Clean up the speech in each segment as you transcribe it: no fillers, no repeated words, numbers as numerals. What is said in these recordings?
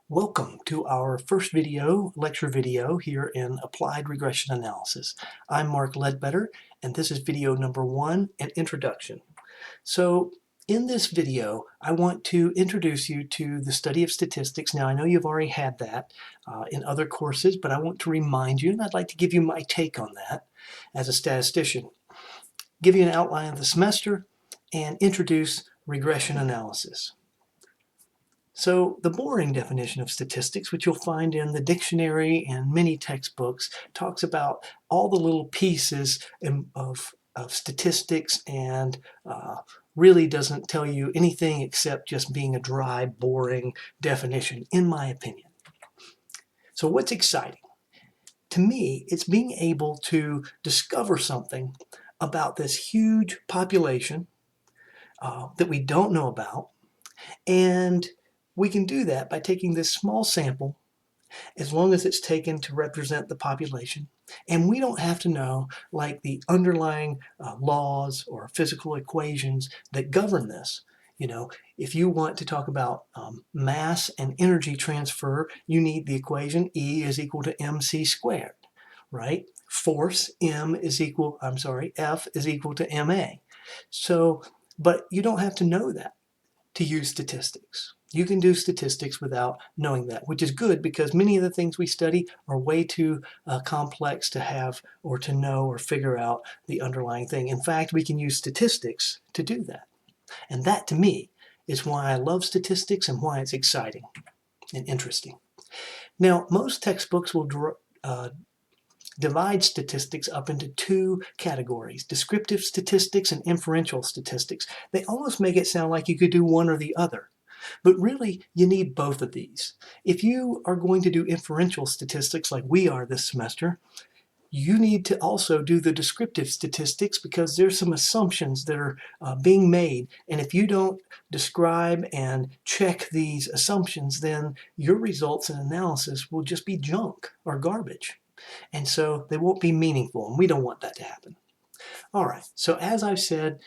Welcome to our first lecture video here in Applied Regression Analysis. I'm Mark Ledbetter, and this is video number 1, an introduction. So in this video, I want to introduce you to the study of statistics. Now, I know you've already had that in other courses, but I want to remind you, and I'd like to give you my take on that as a statistician. Give you an outline of the semester and introduce regression analysis. So the boring definition of statistics, which you'll find in the dictionary and many textbooks, talks about all the little pieces of statistics and really doesn't tell you anything except just being a dry, boring definition, in my opinion. So what's exciting? To me, it's being able to discover something about this huge population that we don't know about, and we can do that by taking this small sample, as long as it's taken to represent the population. And we don't have to know like the underlying laws or physical equations that govern this. You know, if you want to talk about mass and energy transfer, you need the equation E is equal to mc squared, right? Force, F is equal to ma. So, but you don't have to know that to use statistics. You can do statistics without knowing that, which is good because many of the things we study are way too complex to have or to know or figure out the underlying thing. In fact, we can use statistics to do that. And that, to me, is why I love statistics and why it's exciting and interesting. Now, most textbooks will divide statistics up into two categories: descriptive statistics and inferential statistics. They almost make it sound like you could do one or the other. But really, you need both of these. If you are going to do inferential statistics like we are this semester, you need to also do the descriptive statistics because there's some assumptions that are being made. And if you don't describe and check these assumptions, then your results and analysis will just be junk or garbage. And so they won't be meaningful, and we don't want that to happen. All right, so as I've said,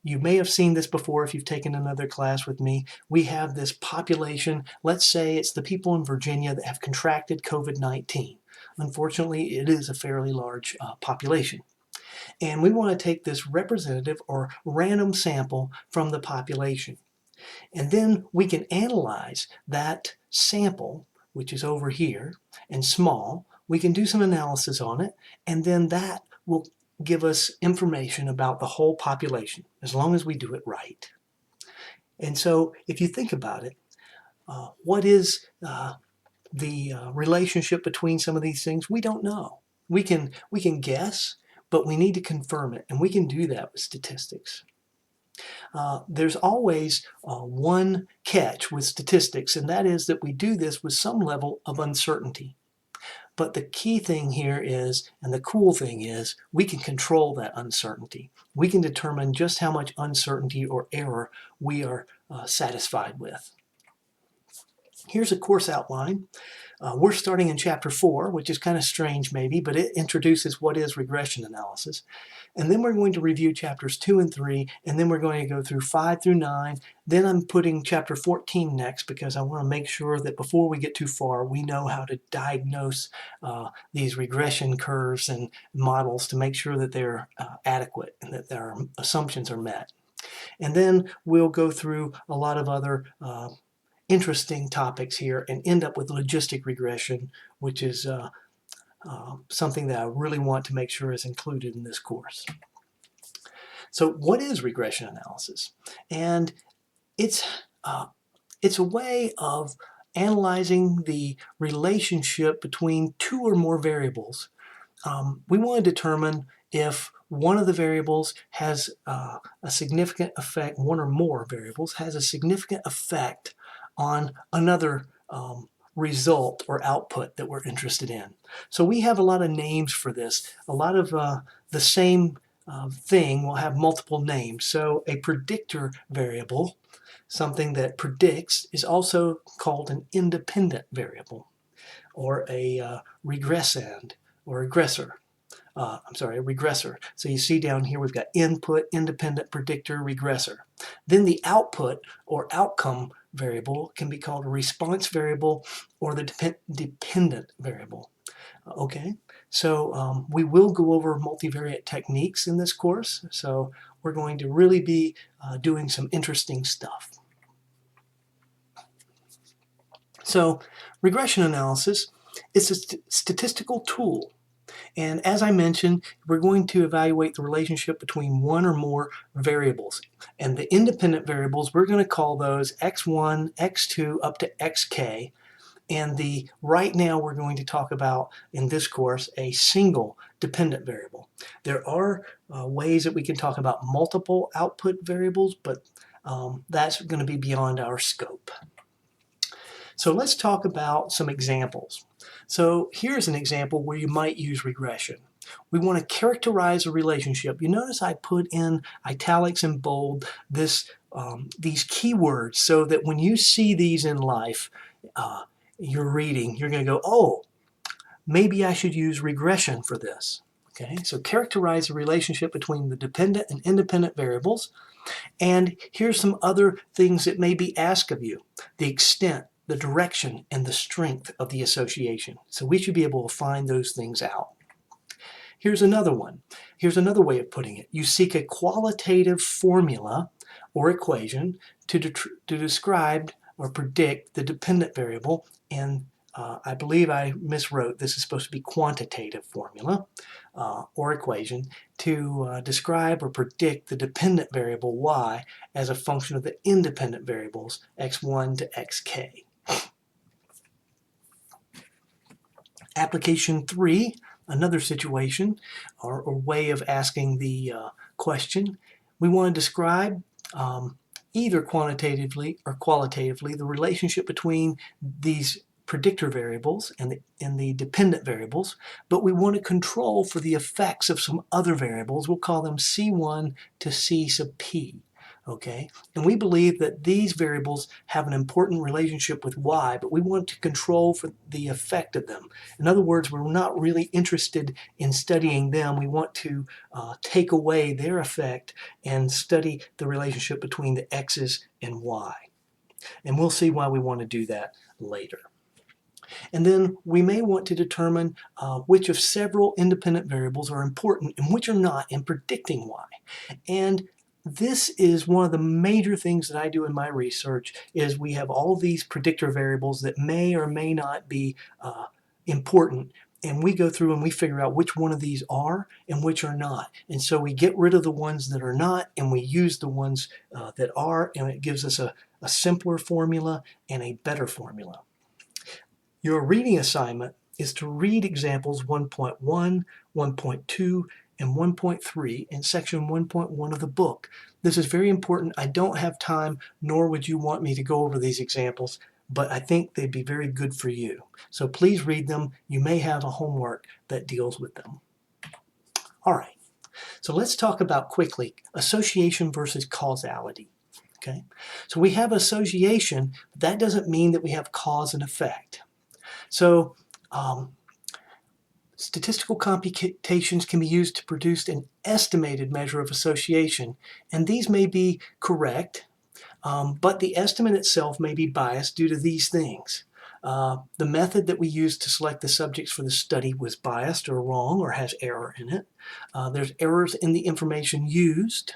you may have seen this before if you've taken another class with me. We have this population. Let's say it's the people in Virginia that have contracted COVID-19. Unfortunately, it is a fairly large population. And we want to take this representative or random sample from the population. And then we can analyze that sample, which is over here and small. We can do some analysis on it, and then that will give us information about the whole population, as long as we do it right. And so if you think about it, what is the relationship between some of these things? We don't know. We can guess, but we need to confirm it, and we can do that with statistics. There's always one catch with statistics, and that is that we do this with some level of uncertainty. But the key thing here is, and the cool thing is, we can control that uncertainty. We can determine just how much uncertainty or error we are satisfied with. Here's a course outline. We're starting in chapter 4, which is kind of strange maybe, but it introduces what is regression analysis. And then we're going to review chapters 2 and 3, and then we're going to go through 5 through 9. Then I'm putting chapter 14 next because I want to make sure that before we get too far, we know how to diagnose these regression curves and models to make sure that they're adequate and that their assumptions are met. And then we'll go through a lot of other interesting topics here and end up with logistic regression, which is something that I really want to make sure is included in this course. So what is regression analysis? And it's a way of analyzing the relationship between two or more variables. We want to determine if one of the variables has a significant effect, one or more variables has a significant effect on another result or output that we're interested in. So we have a lot of names for this. A lot of the same thing will have multiple names. So a predictor variable, something that predicts, is also called an independent variable, or a regressand or regressor. a regressor. So you see down here we've got input, independent predictor, regressor. Then the output or outcome variable can be called a response variable or the dependent variable. Okay, so we will go over multivariate techniques in this course, so we're going to really be doing some interesting stuff. So regression analysis is a statistical tool. And as I mentioned, we're going to evaluate the relationship between one or more variables. And the independent variables, we're going to call those x1, x2, up to xk. And right now we're going to talk about, in this course, a single dependent variable. There are ways that we can talk about multiple output variables, but that's going to be beyond our scope. So let's talk about some examples. So here's an example where you might use regression. We want to characterize a relationship. You notice I put in italics and bold these keywords so that when you see these in life, you're reading, you're going to go, oh, maybe I should use regression for this. Okay, so characterize the relationship between the dependent and independent variables. And here's some other things that may be asked of you: the extent, the direction, and the strength of the association. So we should be able to find those things out. Here's another one. Here's another way of putting it. You seek a qualitative formula or equation to describe or predict the dependent variable, and I believe I miswrote. This is supposed to be quantitative formula or equation to describe or predict the dependent variable y as a function of the independent variables x1 to xk. Application 3, another situation or way of asking the question. We want to describe either quantitatively or qualitatively the relationship between these predictor variables and the dependent variables, but we want to control for the effects of some other variables. We'll call them C1 to C sub p. Okay, and we believe that these variables have an important relationship with y, but we want to control for the effect of them. In other words, we're not really interested in studying them. We want to take away their effect and study the relationship between the x's and y. And we'll see why we want to do that later. And then we may want to determine which of several independent variables are important and which are not in predicting y. And this is one of the major things that I do in my research, is we have all these predictor variables that may or may not be important, and we go through and we figure out which one of these are and which are not. And so we get rid of the ones that are not and we use the ones that are, and it gives us a simpler formula and a better formula. Your reading assignment is to read examples 1.1, 1.2, and 1.3 in section 1.1 of the book. This is very important. I don't have time, nor would you want me to go over these examples, but I think they'd be very good for you. So please read them. You may have a homework that deals with them. All right, so let's talk about quickly association versus causality. Okay, so we have association, but that doesn't mean that we have cause and effect. So statistical computations can be used to produce an estimated measure of association, and these may be correct, but the estimate itself may be biased due to these things. The method that we used to select the subjects for the study was biased or wrong or has error in it. There's errors in the information used,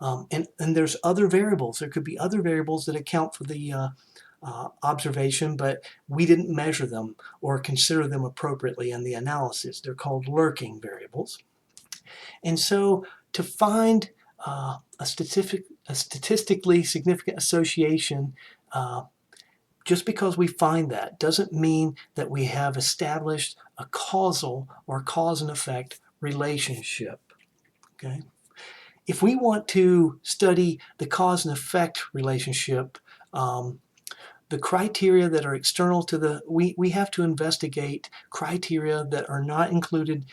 and there's other variables. There could be other variables that account for the observation, but we didn't measure them or consider them appropriately in the analysis. They're called lurking variables. And so to find a statistically significant association, just because we find that doesn't mean that we have established a causal or cause and effect relationship. Okay? If we want to study the cause and effect relationship, the criteria that are external to we have to investigate criteria that are not included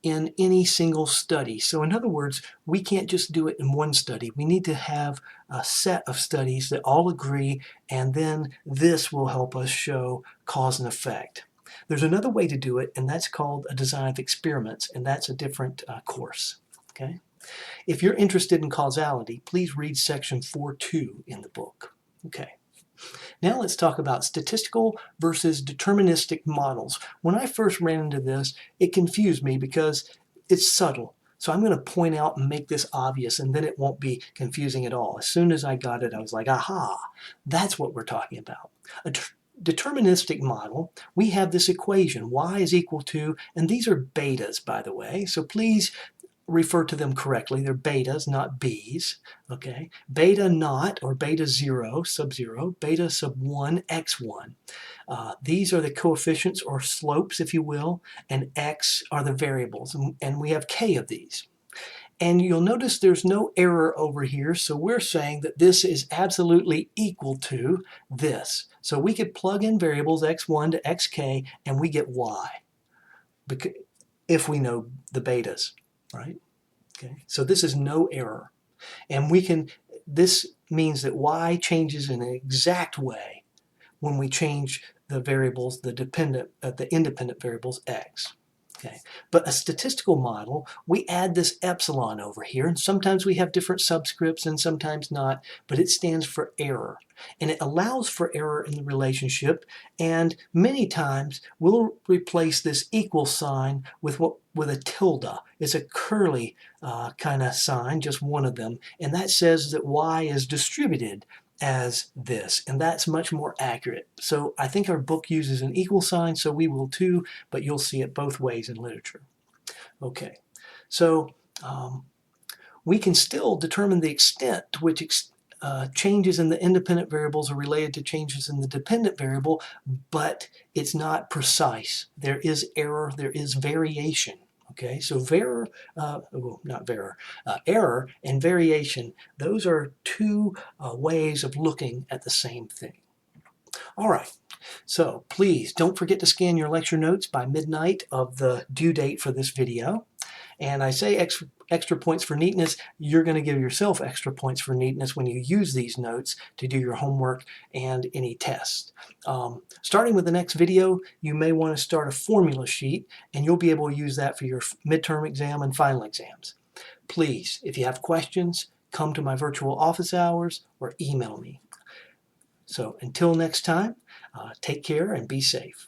in any single study. So in other words, we can't just do it in one study. We need to have a set of studies that all agree, and then this will help us show cause and effect. There's another way to do it, and that's called a design of experiments, and that's a different course. Okay? If you're interested in causality, please read section 4.2 in the book. Okay. Now let's talk about statistical versus deterministic models. When I first ran into this, it confused me because it's subtle. So I'm going to point out and make this obvious, and then it won't be confusing at all. As soon as I got it, I was like, aha, that's what we're talking about. A deterministic model, we have this equation, y is equal to, and these are betas, by the way, so please refer to them correctly. They're betas, not b's. Okay, beta naught or beta 0, sub-0, beta sub 1, x1. These are the coefficients or slopes, if you will, and x are the variables, and we have k of these. And you'll notice there's no error over here, so we're saying that this is absolutely equal to this. So we could plug in variables x1 to xk, and we get y, if we know the betas, right? Okay, so this is no error. And this means that y changes in an exact way when we change the variables, the independent variables x. Okay, but a statistical model, we add this epsilon over here, and sometimes we have different subscripts and sometimes not, but it stands for error. And it allows for error in the relationship, and many times we'll replace this equal sign with a tilde. It's a curly kind of sign, just one of them, and that says that y is distributed as this, and that's much more accurate. So I think our book uses an equal sign, so we will too, but you'll see it both ways in literature. Okay, so we can still determine the extent to which changes in the independent variables are related to changes in the dependent variable, but it's not precise. There is error, there is variation. Okay, so error and variation, those are two ways of looking at the same thing. All right, so please don't forget to scan your lecture notes by midnight of the due date for this video. And I say extra points for neatness, you're going to give yourself extra points for neatness when you use these notes to do your homework and any tests. Starting with the next video, you may want to start a formula sheet, and you'll be able to use that for your midterm exam and final exams. Please, if you have questions, come to my virtual office hours or email me. So until next time, take care and be safe.